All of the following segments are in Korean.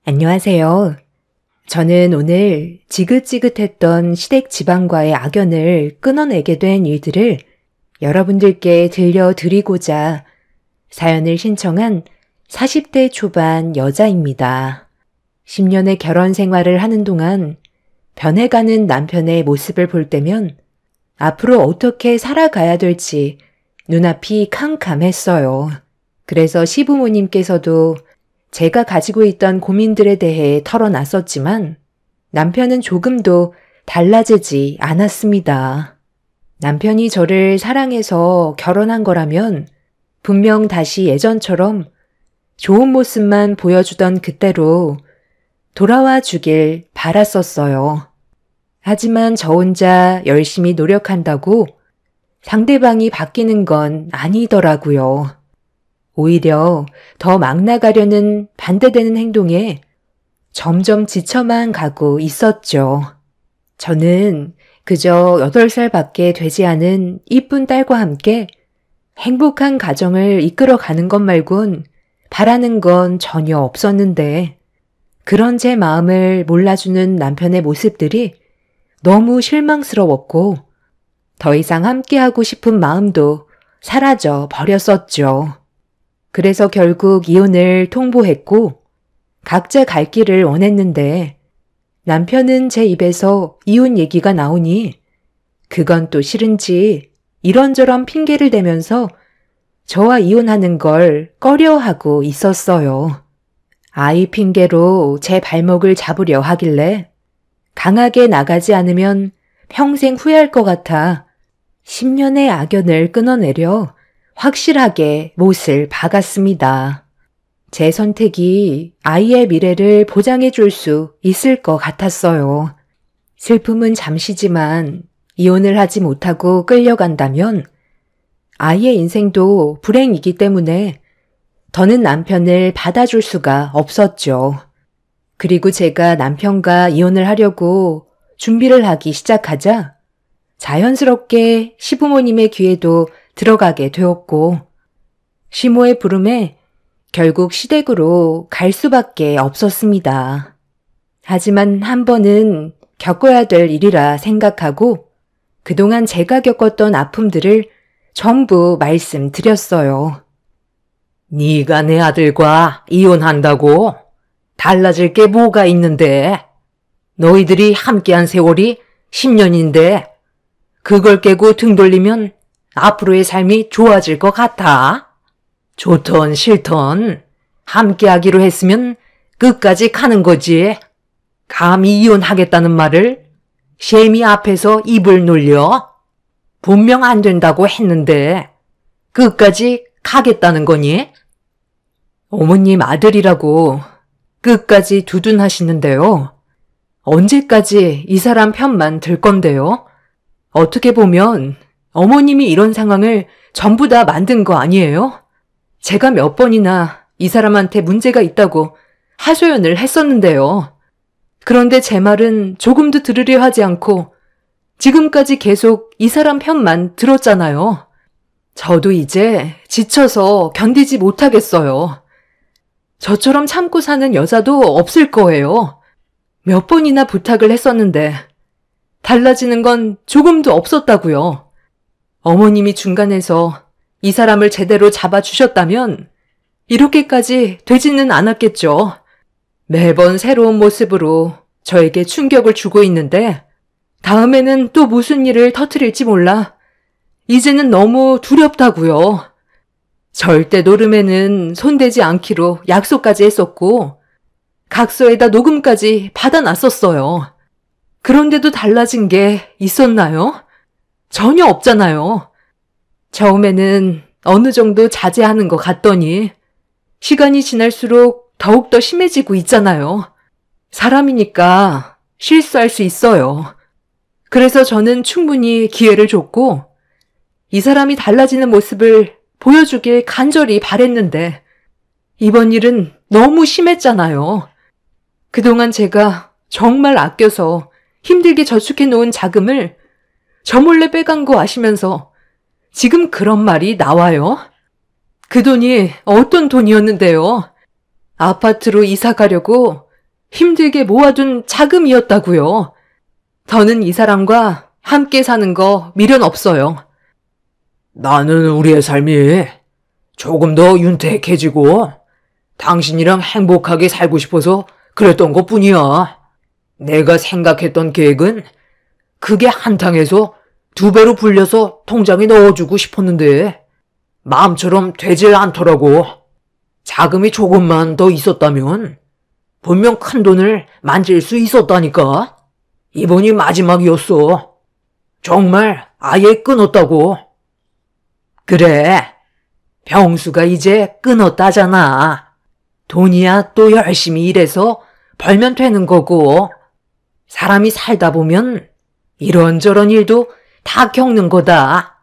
안녕하세요. 저는 오늘 지긋지긋했던 시댁 집안과의 악연을 끊어내게 된 일들을 여러분들께 들려드리고자 사연을 신청한 40대 초반 여자입니다. 10년의 결혼 생활을 하는 동안 변해가는 남편의 모습을 볼 때면 앞으로 어떻게 살아가야 될지 눈앞이 캄캄했어요. 그래서 시부모님께서도 제가 가지고 있던 고민들에 대해 털어놨었지만 남편은 조금도 달라지지 않았습니다. 남편이 저를 사랑해서 결혼한 거라면 분명 다시 예전처럼 좋은 모습만 보여주던 그때로 돌아와 주길 바랐었어요. 하지만 저 혼자 열심히 노력한다고 상대방이 바뀌는 건 아니더라고요. 오히려 더 막 나가려는 반대되는 행동에 점점 지쳐만 가고 있었죠. 저는 그저 8살밖에 되지 않은 이쁜 딸과 함께 행복한 가정을 이끌어가는 것 말곤 바라는 건 전혀 없었는데 그런 제 마음을 몰라주는 남편의 모습들이 너무 실망스러웠고 더 이상 함께하고 싶은 마음도 사라져 버렸었죠. 그래서 결국 이혼을 통보했고 각자 갈 길을 원했는데 남편은 제 입에서 이혼 얘기가 나오니 그건 또 싫은지 이런저런 핑계를 대면서 저와 이혼하는 걸 꺼려하고 있었어요. 아이 핑계로 제 발목을 잡으려 하길래 강하게 나가지 않으면 평생 후회할 것 같아 10년의 악연을 끊어내려 확실하게 못을 박았습니다. 제 선택이 아이의 미래를 보장해 줄 수 있을 것 같았어요. 슬픔은 잠시지만 이혼을 하지 못하고 끌려간다면 아이의 인생도 불행이기 때문에 더는 남편을 받아줄 수가 없었죠. 그리고 제가 남편과 이혼을 하려고 준비를 하기 시작하자 자연스럽게 시부모님의 귀에도 들어가게 되었고 시모의 부름에 결국 시댁으로 갈 수밖에 없었습니다. 하지만 한 번은 겪어야 될 일이라 생각하고 그동안 제가 겪었던 아픔들을 전부 말씀드렸어요. 네가 내 아들과 이혼한다고? 달라질 게 뭐가 있는데? 너희들이 함께한 세월이 10년인데 그걸 깨고 등 돌리면 앞으로의 삶이 좋아질 것 같아? 좋던 싫던 함께하기로 했으면 끝까지 가는 거지. 감히 이혼하겠다는 말을 셰미 앞에서 입을 놀려? 분명 안 된다고 했는데 끝까지 가겠다는 거니? 어머님 아들이라고 끝까지 두둔하시는데요. 언제까지 이 사람 편만 들 건데요? 어떻게 보면 어머님이 이런 상황을 전부 다 만든 거 아니에요? 제가 몇 번이나 이 사람한테 문제가 있다고 하소연을 했었는데요. 그런데 제 말은 조금도 들으려 하지 않고 지금까지 계속 이 사람 편만 들었잖아요. 저도 이제 지쳐서 견디지 못하겠어요. 저처럼 참고 사는 여자도 없을 거예요. 몇 번이나 부탁을 했었는데 달라지는 건 조금도 없었다고요. 어머님이 중간에서 이 사람을 제대로 잡아주셨다면 이렇게까지 되지는 않았겠죠. 매번 새로운 모습으로 저에게 충격을 주고 있는데 다음에는 또 무슨 일을 터뜨릴지 몰라 이제는 너무 두렵다고요. 절대 노름에는 손대지 않기로 약속까지 했었고 각서에다 녹음까지 받아놨었어요. 그런데도 달라진 게 있었나요? 전혀 없잖아요. 처음에는 어느 정도 자제하는 것 같더니 시간이 지날수록 더욱더 심해지고 있잖아요. 사람이니까 실수할 수 있어요. 그래서 저는 충분히 기회를 줬고 이 사람이 달라지는 모습을 보여주길 간절히 바랬는데 이번 일은 너무 심했잖아요. 그동안 제가 정말 아껴서 힘들게 저축해 놓은 자금을 저 몰래 빼간 거 아시면서 지금 그런 말이 나와요? 그 돈이 어떤 돈이었는데요? 아파트로 이사 가려고 힘들게 모아둔 자금이었다고요. 더는 이 사람과 함께 사는 거 미련 없어요. 나는 우리의 삶이 조금 더 윤택해지고 당신이랑 행복하게 살고 싶어서 그랬던 것뿐이야. 내가 생각했던 계획은 그게 한탕해서 2배로 불려서 통장에 넣어주고 싶었는데 마음처럼 되질 않더라고. 자금이 조금만 더 있었다면 분명 큰 돈을 만질 수 있었다니까. 이번이 마지막이었어. 정말 아예 끊었다고. 그래, 병수가 이제 끊었다잖아. 돈이야 또 열심히 일해서 벌면 되는 거고, 사람이 살다 보면 이런저런 일도 다 겪는 거다.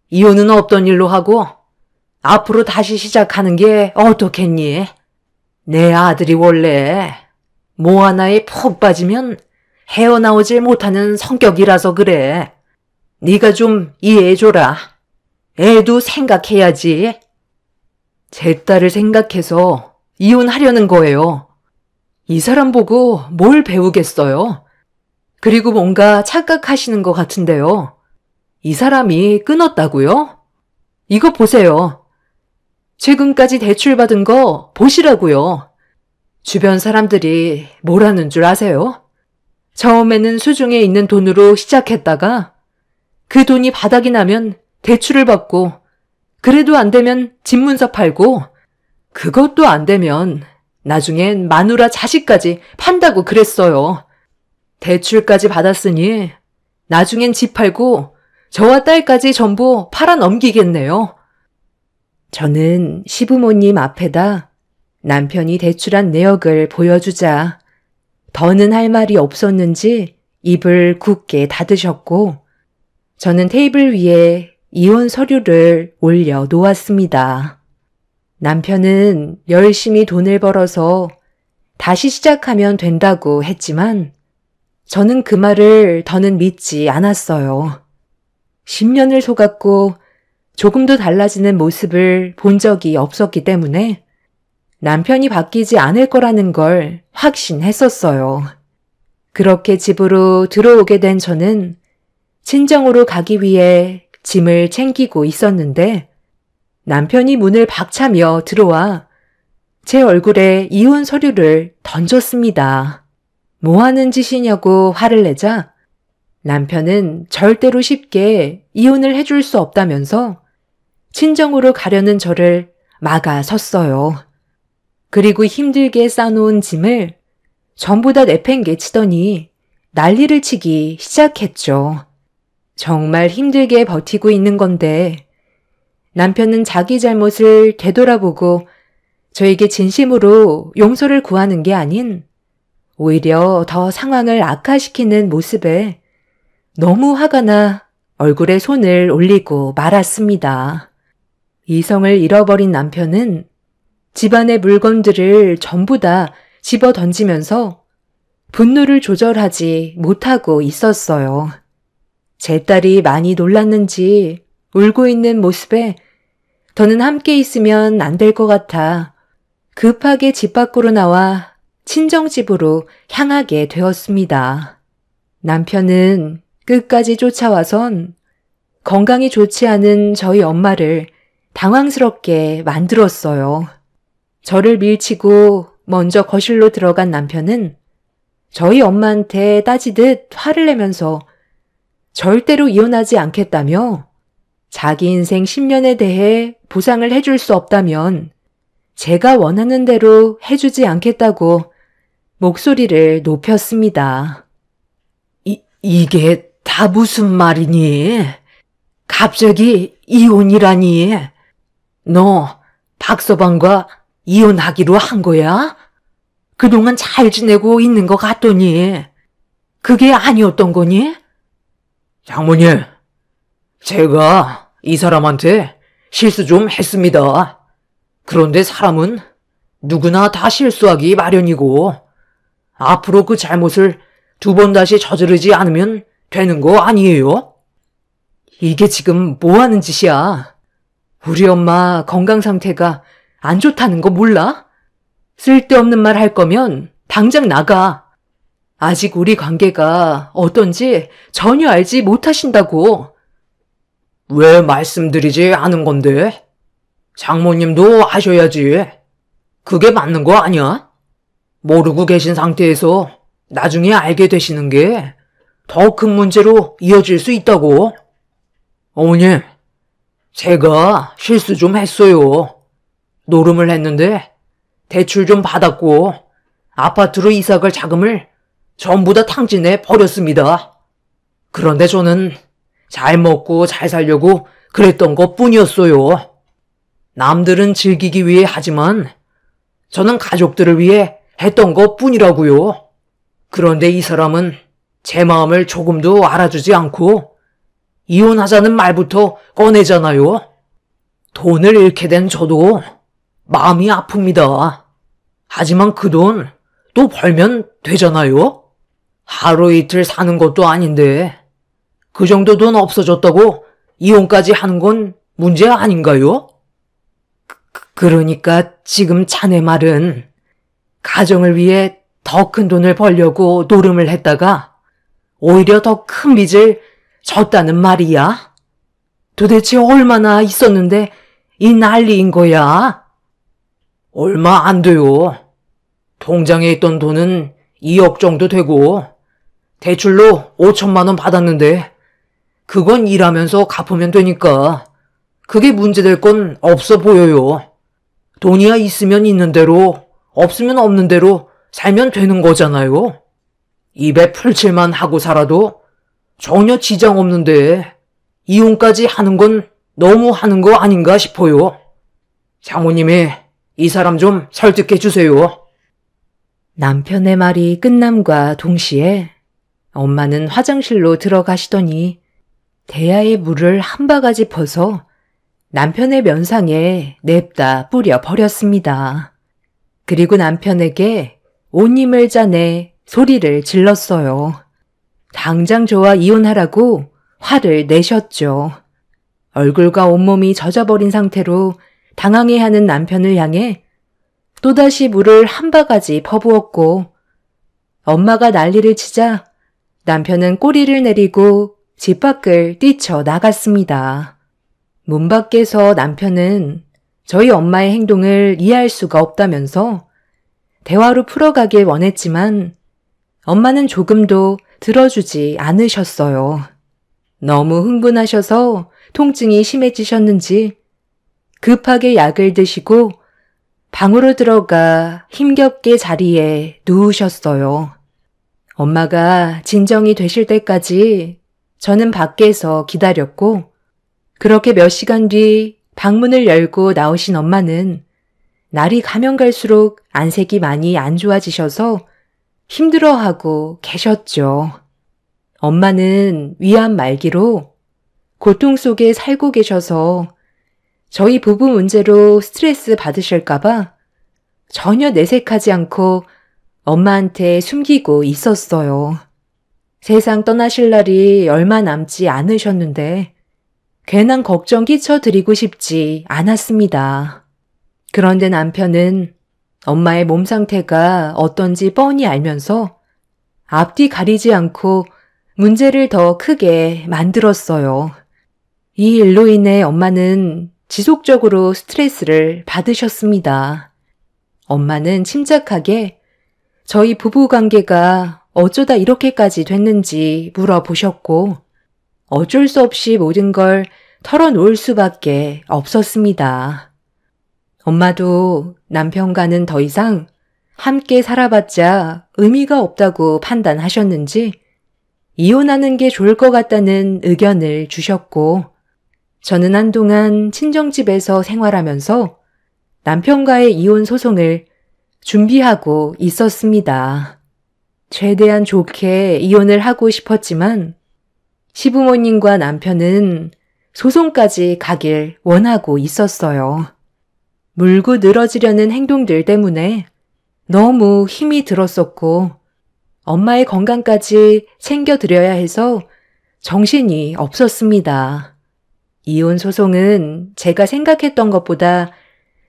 이혼은 없던 일로 하고 앞으로 다시 시작하는 게 어떻겠니? 내 아들이 원래 뭐 하나에 푹 빠지면 헤어나오질 못하는 성격이라서 그래. 네가 좀 이해해줘라. 애도 생각해야지. 제 딸을 생각해서 이혼하려는 거예요. 이 사람 보고 뭘 배우겠어요? 그리고 뭔가 착각하시는 것 같은데요. 이 사람이 끊었다고요? 이거 보세요. 최근까지 대출받은 거 보시라고요. 주변 사람들이 뭐라는 줄 아세요? 처음에는 수중에 있는 돈으로 시작했다가 그 돈이 바닥이 나면 대출을 받고, 그래도 안 되면 집문서 팔고, 그것도 안 되면 나중엔 마누라 자식까지 판다고 그랬어요. 대출까지 받았으니 나중엔 집 팔고 저와 딸까지 전부 팔아 넘기겠네요. 저는 시부모님 앞에다 남편이 대출한 내역을 보여주자 더는 할 말이 없었는지 입을 굳게 닫으셨고, 저는 테이블 위에 이혼 서류를 올려 놓았습니다. 남편은 열심히 돈을 벌어서 다시 시작하면 된다고 했지만 저는 그 말을 더는 믿지 않았어요. 10년을 속았고 조금도 달라지는 모습을 본 적이 없었기 때문에 남편이 바뀌지 않을 거라는 걸 확신했었어요. 그렇게 집으로 들어오게 된 저는 친정으로 가기 위해 짐을 챙기고 있었는데 남편이 문을 박차며 들어와 제 얼굴에 이혼 서류를 던졌습니다. 뭐 하는 짓이냐고 화를 내자 남편은 절대로 쉽게 이혼을 해줄 수 없다면서 친정으로 가려는 저를 막아섰어요. 그리고 힘들게 싸놓은 짐을 전부 다 내팽개치더니 난리를 치기 시작했죠. 정말 힘들게 버티고 있는 건데 남편은 자기 잘못을 되돌아보고 저에게 진심으로 용서를 구하는 게 아닌 오히려 더 상황을 악화시키는 모습에 너무 화가 나 얼굴에 손을 올리고 말았습니다. 이성을 잃어버린 남편은 집안의 물건들을 전부 다 집어 던지면서 분노를 조절하지 못하고 있었어요. 제 딸이 많이 놀랐는지 울고 있는 모습에 더는 함께 있으면 안 될 것 같아 급하게 집 밖으로 나와 친정집으로 향하게 되었습니다. 남편은 끝까지 쫓아와선 건강이 좋지 않은 저희 엄마를 당황스럽게 만들었어요. 저를 밀치고 먼저 거실로 들어간 남편은 저희 엄마한테 따지듯 화를 내면서 절대로 이혼하지 않겠다며 자기 인생 10년에 대해 보상을 해줄 수 없다면 제가 원하는 대로 해주지 않겠다고 목소리를 높였습니다. 이게 다 무슨 말이니? 갑자기 이혼이라니? 너 박서방과 이혼하기로 한 거야? 그동안 잘 지내고 있는 것 같더니 그게 아니었던 거니? 장모님, 제가 이 사람한테 실수 좀 했습니다. 그런데 사람은 누구나 다 실수하기 마련이고 앞으로 그 잘못을 2번 다시 저지르지 않으면 되는 거 아니에요? 이게 지금 뭐 하는 짓이야? 우리 엄마 건강 상태가 안 좋다는 거 몰라? 쓸데없는 말 할 거면 당장 나가. 아직 우리 관계가 어떤지 전혀 알지 못하신다고. 왜 말씀드리지 않은 건데? 장모님도 아셔야지. 그게 맞는 거 아니야? 모르고 계신 상태에서 나중에 알게 되시는 게 더 큰 문제로 이어질 수 있다고. 어머님, 제가 실수 좀 했어요. 노름을 했는데 대출 좀 받았고 아파트로 이사 갈 자금을 전부 다 탕진해 버렸습니다. 그런데 저는 잘 먹고 잘 살려고 그랬던 것 뿐이었어요. 남들은 즐기기 위해 하지만 저는 가족들을 위해 했던 것 뿐이라고요. 그런데 이 사람은 제 마음을 조금도 알아주지 않고 이혼하자는 말부터 꺼내잖아요. 돈을 잃게 된 저도 마음이 아픕니다. 하지만 그 돈 또 벌면 되잖아요. 하루 이틀 사는 것도 아닌데 그 정도 돈 없어졌다고 이혼까지 하는 건 문제 아닌가요? 그러니까 지금 자네 말은 가정을 위해 더 큰 돈을 벌려고 노름을 했다가 오히려 더 큰 빚을 졌다는 말이야? 도대체 얼마나 있었는데 이 난리인 거야? 얼마 안 돼요. 통장에 있던 돈은 2억 정도 되고 대출로 5천만 원 받았는데 그건 일하면서 갚으면 되니까 그게 문제될 건 없어 보여요. 돈이야 있으면 있는 대로 없으면 없는 대로 살면 되는 거잖아요. 입에 풀칠만 하고 살아도 전혀 지장 없는데 이혼까지 하는 건 너무 하는 거 아닌가 싶어요. 장모님이 이 사람 좀 설득해 주세요. 남편의 말이 끝남과 동시에 엄마는 화장실로 들어가시더니 대야의 물을 한 바가지 퍼서 남편의 면상에 냅다 뿌려 버렸습니다. 그리고 남편에게 온 힘을 짜내 소리를 질렀어요. 당장 저와 이혼하라고 화를 내셨죠. 얼굴과 온몸이 젖어버린 상태로 당황해하는 남편을 향해 또다시 물을 한 바가지 퍼부었고 엄마가 난리를 치자 남편은 꼬리를 내리고 집 밖을 뛰쳐나갔습니다. 문 밖에서 남편은 저희 엄마의 행동을 이해할 수가 없다면서 대화로 풀어가길 원했지만 엄마는 조금도 들어주지 않으셨어요. 너무 흥분하셔서 통증이 심해지셨는지 급하게 약을 드시고 방으로 들어가 힘겹게 자리에 누우셨어요. 엄마가 진정이 되실 때까지 저는 밖에서 기다렸고 그렇게 몇 시간 뒤 방문을 열고 나오신 엄마는 날이 가면 갈수록 안색이 많이 안 좋아지셔서 힘들어하고 계셨죠. 엄마는 위암 말기로 고통 속에 살고 계셔서 저희 부부 문제로 스트레스 받으실까봐 전혀 내색하지 않고 엄마한테 숨기고 있었어요. 세상 떠나실 날이 얼마 남지 않으셨는데 괜한 걱정 끼쳐드리고 싶지 않았습니다. 그런데 남편은 엄마의 몸 상태가 어떤지 뻔히 알면서 앞뒤 가리지 않고 문제를 더 크게 만들었어요. 이 일로 인해 엄마는 지속적으로 스트레스를 받으셨습니다. 엄마는 침착하게 저희 부부 관계가 어쩌다 이렇게까지 됐는지 물어보셨고 어쩔 수 없이 모든 걸 털어놓을 수밖에 없었습니다. 엄마도 남편과는 더 이상 함께 살아봤자 의미가 없다고 판단하셨는지 이혼하는 게 좋을 것 같다는 의견을 주셨고 저는 한동안 친정집에서 생활하면서 남편과의 이혼 소송을 준비하고 있었습니다. 최대한 좋게 이혼을 하고 싶었지만 시부모님과 남편은 소송까지 가길 원하고 있었어요. 물고 늘어지려는 행동들 때문에 너무 힘이 들었었고 엄마의 건강까지 챙겨드려야 해서 정신이 없었습니다. 이혼 소송은 제가 생각했던 것보다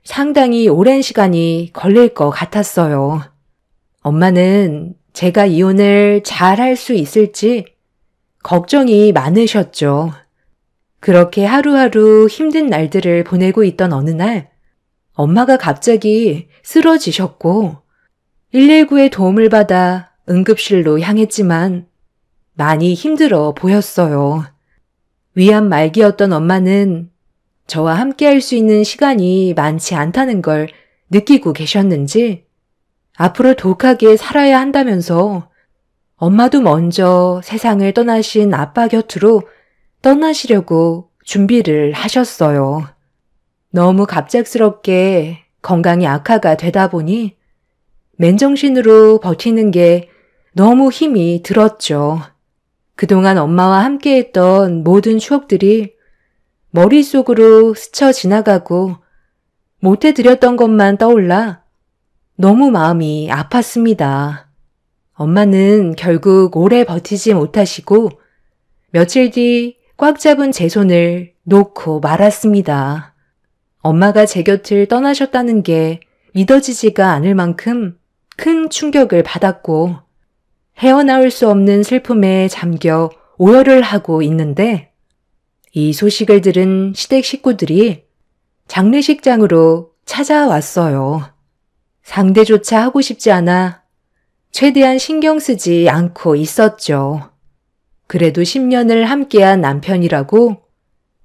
상당히 오랜 시간이 걸릴 것 같았어요. 엄마는 제가 이혼을 잘 할 수 있을지 걱정이 많으셨죠. 그렇게 하루하루 힘든 날들을 보내고 있던 어느 날, 엄마가 갑자기 쓰러지셨고 119의 도움을 받아 응급실로 향했지만 많이 힘들어 보였어요. 위암 말기였던 엄마는 저와 함께 할 수 있는 시간이 많지 않다는 걸 느끼고 계셨는지 앞으로 독하게 살아야 한다면서 엄마도 먼저 세상을 떠나신 아빠 곁으로 떠나시려고 준비를 하셨어요. 너무 갑작스럽게 건강이 악화가 되다 보니 맨정신으로 버티는 게 너무 힘이 들었죠. 그동안 엄마와 함께했던 모든 추억들이 머릿속으로 스쳐 지나가고 못해드렸던 것만 떠올라 너무 마음이 아팠습니다. 엄마는 결국 오래 버티지 못하시고 며칠 뒤 꽉 잡은 제 손을 놓고 말았습니다. 엄마가 제 곁을 떠나셨다는 게 믿어지지가 않을 만큼 큰 충격을 받았고 헤어나올 수 없는 슬픔에 잠겨 오열을 하고 있는데 이 소식을 들은 시댁 식구들이 장례식장으로 찾아왔어요. 상대조차 하고 싶지 않아 최대한 신경 쓰지 않고 있었죠. 그래도 10년을 함께한 남편이라고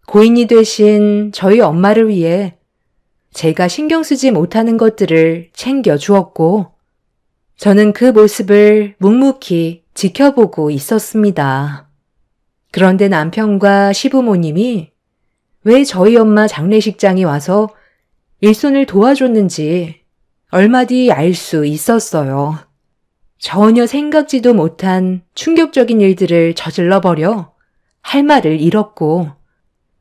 고인이 되신 저희 엄마를 위해 제가 신경 쓰지 못하는 것들을 챙겨 주었고 저는 그 모습을 묵묵히 지켜보고 있었습니다. 그런데 남편과 시부모님이 왜 저희 엄마 장례식장에 와서 일손을 도와줬는지 얼마 뒤 알 수 있었어요. 전혀 생각지도 못한 충격적인 일들을 저질러버려 할 말을 잃었고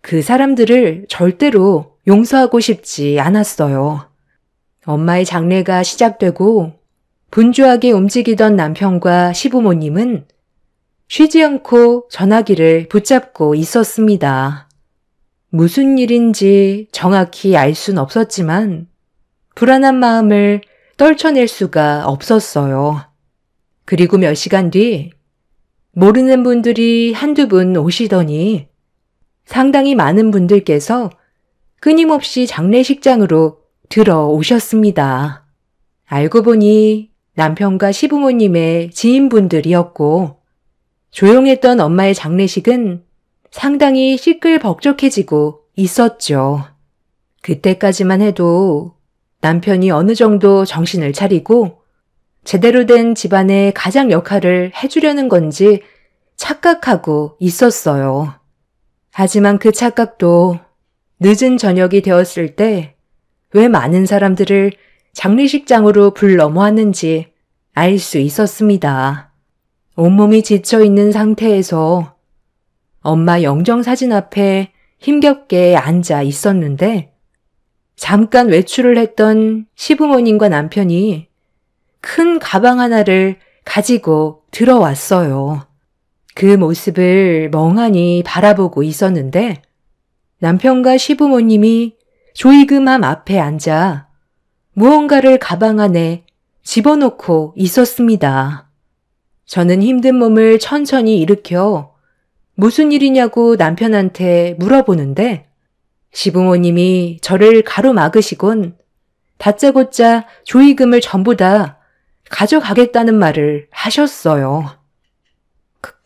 그 사람들을 절대로 용서하고 싶지 않았어요. 엄마의 장례가 시작되고 분주하게 움직이던 남편과 시부모님은 쉬지 않고 전화기를 붙잡고 있었습니다. 무슨 일인지 정확히 알 순 없었지만 불안한 마음을 떨쳐낼 수가 없었어요. 그리고 몇 시간 뒤 모르는 분들이 한두 분 오시더니 상당히 많은 분들께서 끊임없이 장례식장으로 들어오셨습니다. 알고 보니 남편과 시부모님의 지인분들이었고 조용했던 엄마의 장례식은 상당히 시끌벅적해지고 있었죠. 그때까지만 해도 남편이 어느 정도 정신을 차리고 제대로 된 집안의 가장 역할을 해주려는 건지 착각하고 있었어요. 하지만 그 착각도 늦은 저녁이 되었을 때 왜 많은 사람들을 장례식장으로 불러 모았는지 알 수 있었습니다. 온몸이 지쳐있는 상태에서 엄마 영정사진 앞에 힘겹게 앉아 있었는데 잠깐 외출을 했던 시부모님과 남편이 큰 가방 하나를 가지고 들어왔어요. 그 모습을 멍하니 바라보고 있었는데 남편과 시부모님이 조이금함 앞에 앉아 무언가를 가방 안에 집어넣고 있었습니다. 저는 힘든 몸을 천천히 일으켜 무슨 일이냐고 남편한테 물어보는데 시부모님이 저를 가로막으시곤 다짜고짜 조이금을 전부 다 가져가겠다는 말을 하셨어요.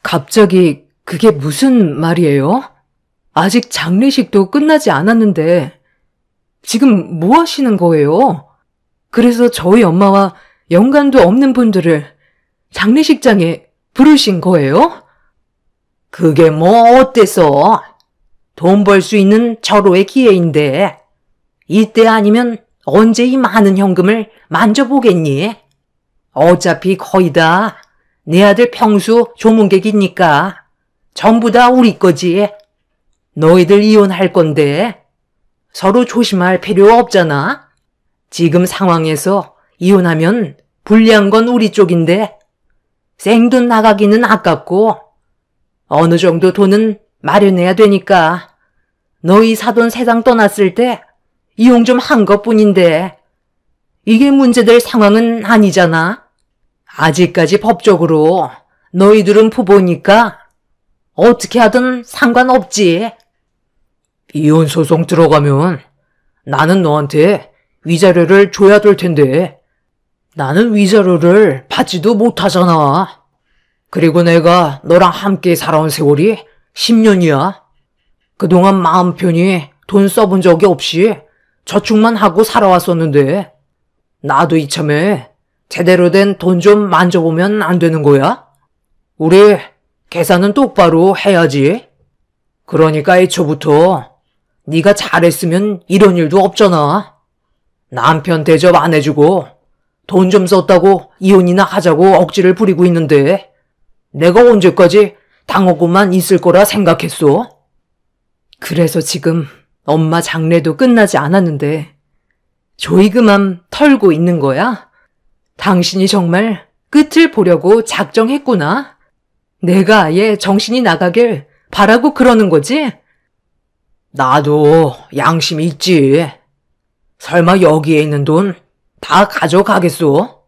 갑자기 그게 무슨 말이에요? 아직 장례식도 끝나지 않았는데 지금 뭐 하시는 거예요? 그래서 저희 엄마와 연관도 없는 분들을 장례식장에 부르신 거예요? 그게 뭐 어때서? 돈 벌 수 있는 절호의 기회인데 이때 아니면 언제 이 많은 현금을 만져보겠니? 어차피 거의 다 내 아들 평수 조문객이니까 전부 다 우리 거지. 너희들 이혼할 건데 서로 조심할 필요 없잖아. 지금 상황에서 이혼하면 불리한 건 우리 쪽인데 생돈 나가기는 아깝고 어느 정도 돈은 마련해야 되니까 너희 사돈 세상 떠났을 때 이용 좀 한 것뿐인데 이게 문제될 상황은 아니잖아. 아직까지 법적으로 너희들은 부부니까 어떻게 하든 상관없지. 이혼 소송 들어가면 나는 너한테 위자료를 줘야 될 텐데 나는 위자료를 받지도 못하잖아. 그리고 내가 너랑 함께 살아온 세월이 10년이야. 그동안 마음 편히 돈 써본 적이 없이 저축만 하고 살아왔었는데 나도 이참에 제대로 된 돈 좀 만져보면 안 되는 거야? 우리 계산은 똑바로 해야지. 그러니까 애초부터 네가 잘했으면 이런 일도 없잖아. 남편 대접 안 해주고 돈 좀 썼다고 이혼이나 하자고 억지를 부리고 있는데 내가 언제까지 당하고만 있을 거라 생각했어? 그래서 지금 엄마 장례도 끝나지 않았는데 조이그만 털고 있는 거야? 당신이 정말 끝을 보려고 작정했구나. 내가 아예 정신이 나가길 바라고 그러는 거지? 나도 양심이 있지. 설마 여기에 있는 돈 다 가져가겠소?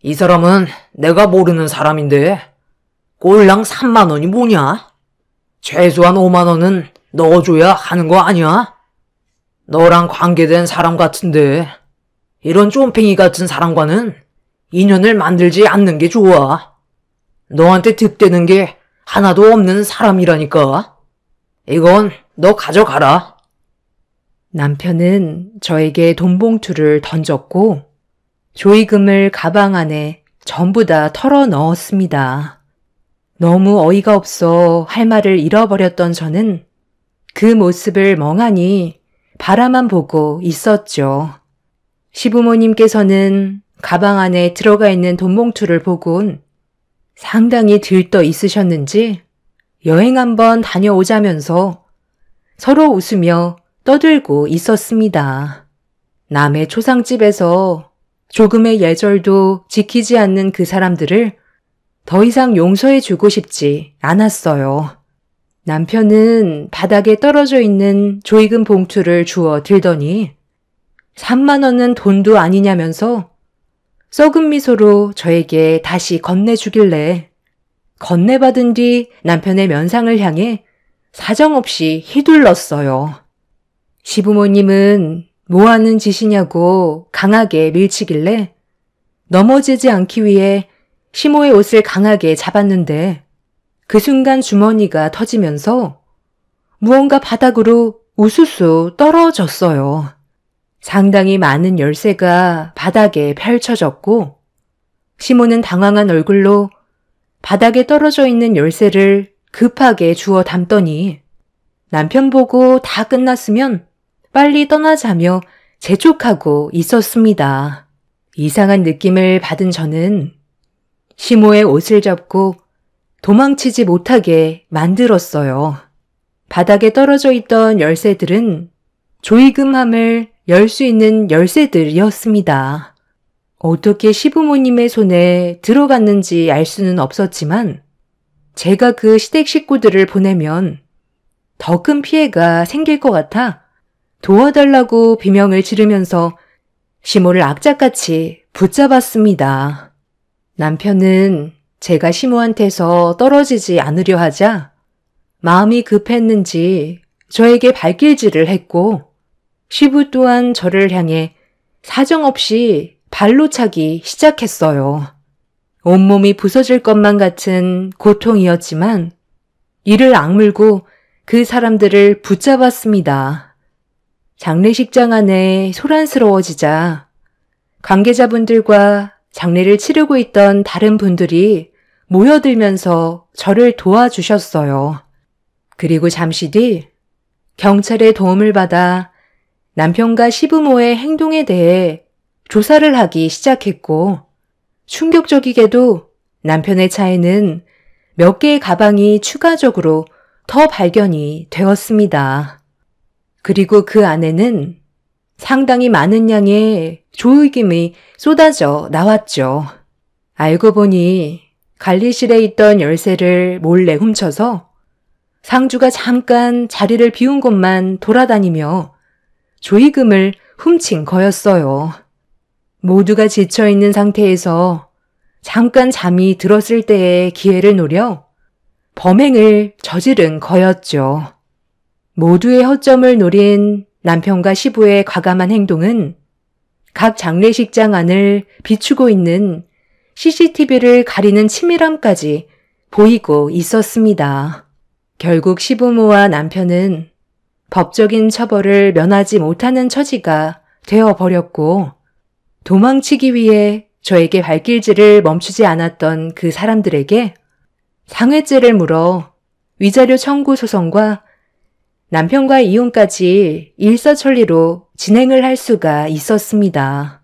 이 사람은 내가 모르는 사람인데 꼴랑 3만 원이 뭐냐? 최소한 5만 원은 넣어줘야 하는 거 아니야? 너랑 관계된 사람 같은데 이런 쫌팽이 같은 사람과는 인연을 만들지 않는 게 좋아. 너한테 득되는 게 하나도 없는 사람이라니까. 이건 너 가져가라. 남편은 저에게 돈 봉투를 던졌고 조이금을 가방 안에 전부 다 털어 넣었습니다. 너무 어이가 없어 할 말을 잃어버렸던 저는 그 모습을 멍하니 바라만 보고 있었죠. 시부모님께서는 가방 안에 들어가 있는 돈 봉투를 보곤 상당히 들떠 있으셨는지 여행 한번 다녀오자면서 서로 웃으며 떠들고 있었습니다. 남의 초상집에서 조금의 예절도 지키지 않는 그 사람들을 더 이상 용서해주고 싶지 않았어요. 남편은 바닥에 떨어져 있는 조이금 봉투를 주워 들더니 3만 원은 돈도 아니냐면서 썩은 미소로 저에게 다시 건네주길래 건네받은 뒤 남편의 면상을 향해 사정없이 휘둘렀어요. 시부모님은 뭐 하는 짓이냐고 강하게 밀치길래 넘어지지 않기 위해 시모의 옷을 강하게 잡았는데 그 순간 주머니가 터지면서 무언가 바닥으로 우수수 떨어졌어요. 상당히 많은 열쇠가 바닥에 펼쳐졌고 시모는 당황한 얼굴로 바닥에 떨어져 있는 열쇠를 급하게 주워 담더니 남편 보고 다 끝났으면 빨리 떠나자며 재촉하고 있었습니다. 이상한 느낌을 받은 저는 시모의 옷을 잡고 도망치지 못하게 만들었어요. 바닥에 떨어져 있던 열쇠들은 조이금함을 열 수 있는 열쇠들이었습니다. 어떻게 시부모님의 손에 들어갔는지 알 수는 없었지만 제가 그 시댁 식구들을 보내면 더 큰 피해가 생길 것 같아 도와달라고 비명을 지르면서 시모를 악착같이 붙잡았습니다. 남편은 제가 시모한테서 떨어지지 않으려 하자 마음이 급했는지 저에게 발길질을 했고 시부 또한 저를 향해 사정없이 발로 차기 시작했어요. 온몸이 부서질 것만 같은 고통이었지만 이를 악물고 그 사람들을 붙잡았습니다. 장례식장 안에 소란스러워지자 관계자분들과 장례를 치르고 있던 다른 분들이 모여들면서 저를 도와주셨어요. 그리고 잠시 뒤 경찰의 도움을 받아 남편과 시부모의 행동에 대해 조사를 하기 시작했고 충격적이게도 남편의 차에는 몇 개의 가방이 추가적으로 더 발견이 되었습니다. 그리고 그 안에는 상당히 많은 양의 조의금이 쏟아져 나왔죠. 알고 보니 관리실에 있던 열쇠를 몰래 훔쳐서 상주가 잠깐 자리를 비운 곳만 돌아다니며 조의금을 훔친 거였어요. 모두가 지쳐있는 상태에서 잠깐 잠이 들었을 때의 기회를 노려 범행을 저지른 거였죠. 모두의 허점을 노린 남편과 시부의 과감한 행동은 각 장례식장 안을 비추고 있는 CCTV를 가리는 치밀함까지 보이고 있었습니다. 결국 시부모와 남편은 법적인 처벌을 면하지 못하는 처지가 되어버렸고, 도망치기 위해 저에게 발길질을 멈추지 않았던 그 사람들에게 상해죄를 물어 위자료 청구 소송과 남편과 이혼까지 일사천리로 진행을 할 수가 있었습니다.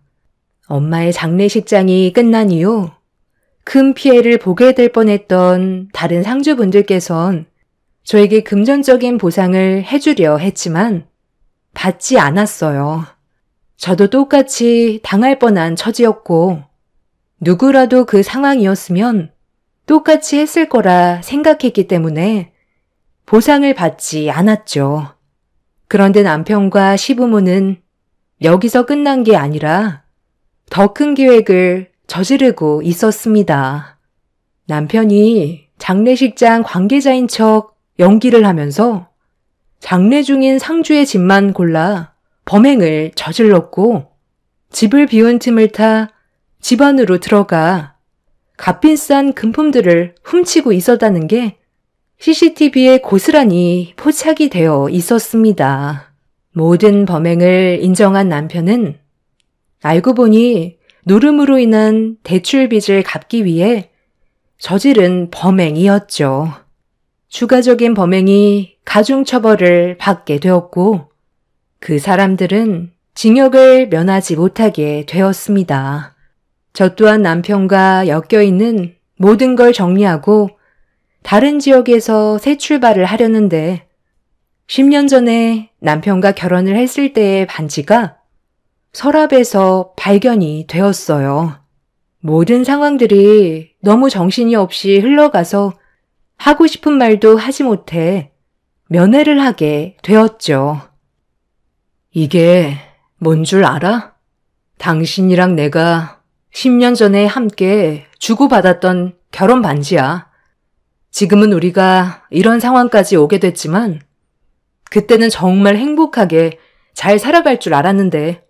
엄마의 장례식장이 끝난 이후 큰 피해를 보게 될 뻔했던 다른 상주분들께선 저에게 금전적인 보상을 해주려 했지만 받지 않았어요. 저도 똑같이 당할 뻔한 처지였고 누구라도 그 상황이었으면 똑같이 했을 거라 생각했기 때문에 보상을 받지 않았죠. 그런데 남편과 시부모는 여기서 끝난 게 아니라 더 큰 계획을 저지르고 있었습니다. 남편이 장례식장 관계자인 척 연기를 하면서 장례 중인 상주의 집만 골라 범행을 저질렀고, 집을 비운 틈을 타 집 안으로 들어가 값비싼 금품들을 훔치고 있었다는 게 CCTV에 고스란히 포착이 되어 있었습니다. 모든 범행을 인정한 남편은 알고 보니 노름으로 인한 대출빚을 갚기 위해 저지른 범행이었죠. 추가적인 범행이 가중처벌을 받게 되었고, 그 사람들은 징역을 면하지 못하게 되었습니다. 저 또한 남편과 엮여있는 모든 걸 정리하고 다른 지역에서 새 출발을 하려는데 10년 전에 남편과 결혼을 했을 때의 반지가 서랍에서 발견이 되었어요. 모든 상황들이 너무 정신이 없이 흘러가서 하고 싶은 말도 하지 못해 면회를 하게 되었죠. 이게 뭔 줄 알아? 당신이랑 내가 10년 전에 함께 주고받았던 결혼 반지야. 지금은 우리가 이런 상황까지 오게 됐지만 그때는 정말 행복하게 잘 살아갈 줄 알았는데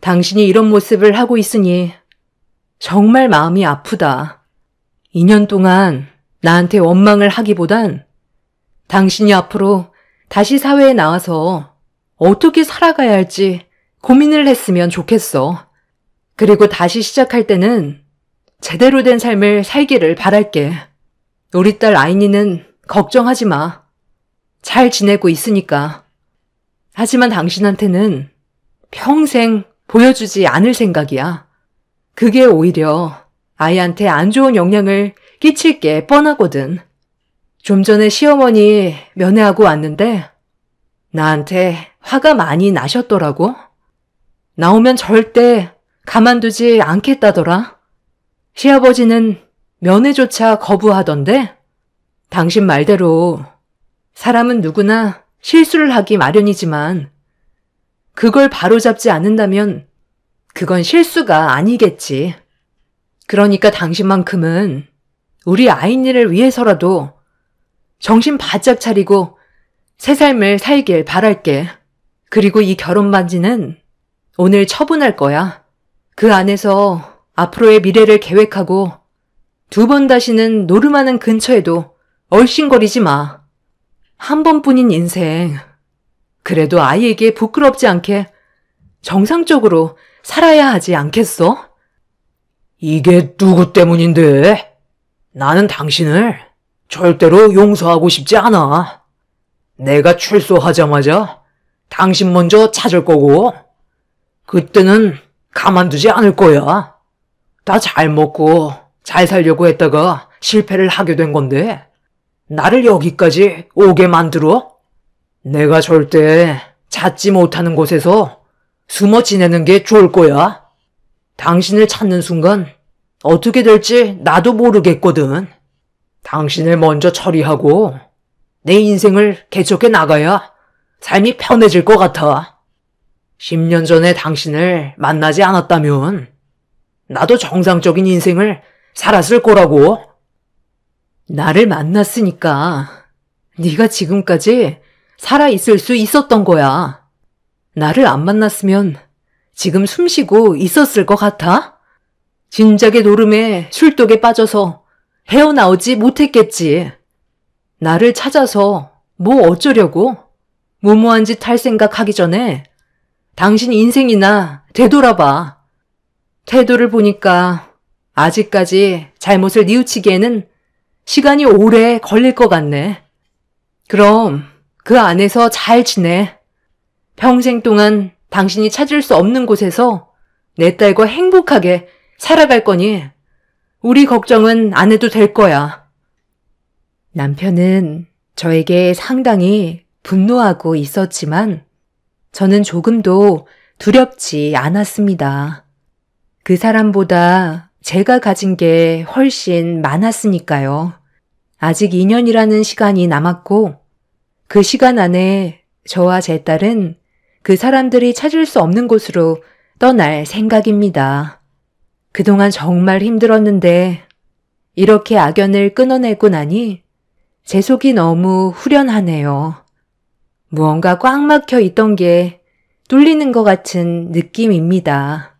당신이 이런 모습을 하고 있으니 정말 마음이 아프다. 2년 동안 나한테 원망을 하기보단 당신이 앞으로 다시 사회에 나와서 어떻게 살아가야 할지 고민을 했으면 좋겠어. 그리고 다시 시작할 때는 제대로 된 삶을 살기를 바랄게. 우리 딸 아이니는 걱정하지 마. 잘 지내고 있으니까. 하지만 당신한테는 평생 보여주지 않을 생각이야. 그게 오히려 아이한테 안 좋은 영향을 끼칠 게 뻔하거든. 좀 전에 시어머니 면회하고 왔는데 나한테 화가 많이 나셨더라고. 나오면 절대 가만두지 않겠다더라. 시아버지는 면회조차 거부하던데 당신 말대로 사람은 누구나 실수를 하기 마련이지만 그걸 바로잡지 않는다면 그건 실수가 아니겠지. 그러니까 당신만큼은 우리 아이니를 위해서라도 정신 바짝 차리고 새 삶을 살길 바랄게. 그리고 이 결혼 반지는 오늘 처분할 거야. 그 안에서 앞으로의 미래를 계획하고 2번 다시는 노름하는 근처에도 얼씬거리지 마. 한 번뿐인 인생. 그래도 아이에게 부끄럽지 않게 정상적으로 살아야 하지 않겠어? 이게 누구 때문인데? 나는 당신을 절대로 용서하고 싶지 않아. 내가 출소하자마자 당신 먼저 찾을 거고 그때는 가만두지 않을 거야. 다 잘 먹고 잘 살려고 했다가 실패를 하게 된 건데 나를 여기까지 오게 만들어? 내가 절대 찾지 못하는 곳에서 숨어 지내는 게 좋을 거야. 당신을 찾는 순간 어떻게 될지 나도 모르겠거든. 당신을 먼저 처리하고 내 인생을 개척해 나가야 삶이 편해질 것 같아. 10년 전에 당신을 만나지 않았다면 나도 정상적인 인생을 살았을 거라고. 나를 만났으니까 네가 지금까지 살아있을 수 있었던 거야. 나를 안 만났으면 지금 숨쉬고 있었을 것 같아? 진작에 노름에 술독에 빠져서 헤어나오지 못했겠지. 나를 찾아서 뭐 어쩌려고? 무모한 짓 할 생각하기 전에 당신 인생이나 되돌아봐. 태도를 보니까 아직까지 잘못을 뉘우치기에는 시간이 오래 걸릴 것 같네. 그럼 그 안에서 잘 지내. 평생 동안 당신이 찾을 수 없는 곳에서 내 딸과 행복하게 살아갈 거니 우리 걱정은 안 해도 될 거야. 남편은 저에게 상당히 분노하고 있었지만 저는 조금도 두렵지 않았습니다. 그 사람보다 제가 가진 게 훨씬 많았으니까요. 아직 2년이라는 시간이 남았고 그 시간 안에 저와 제 딸은 그 사람들이 찾을 수 없는 곳으로 떠날 생각입니다. 그동안 정말 힘들었는데 이렇게 악연을 끊어내고 나니 제 속이 너무 후련하네요. 무언가 꽉 막혀 있던 게 뚫리는 것 같은 느낌입니다.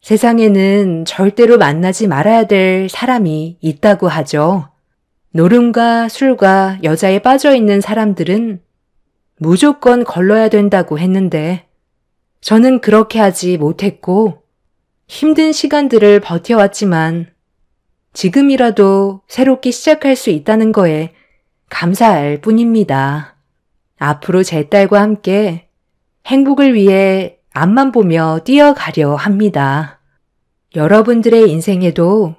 세상에는 절대로 만나지 말아야 될 사람이 있다고 하죠. 노름과 술과 여자에 빠져 있는 사람들은 무조건 걸러야 된다고 했는데 저는 그렇게 하지 못했고 힘든 시간들을 버텨왔지만 지금이라도 새롭게 시작할 수 있다는 거에 감사할 뿐입니다. 앞으로 제 딸과 함께 행복을 위해 앞만 보며 뛰어가려 합니다. 여러분들의 인생에도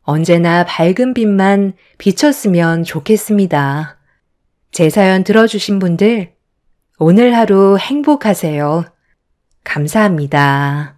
언제나 밝은 빛만 비쳤으면 좋겠습니다. 제 사연 들어주신 분들, 오늘 하루 행복하세요. 감사합니다.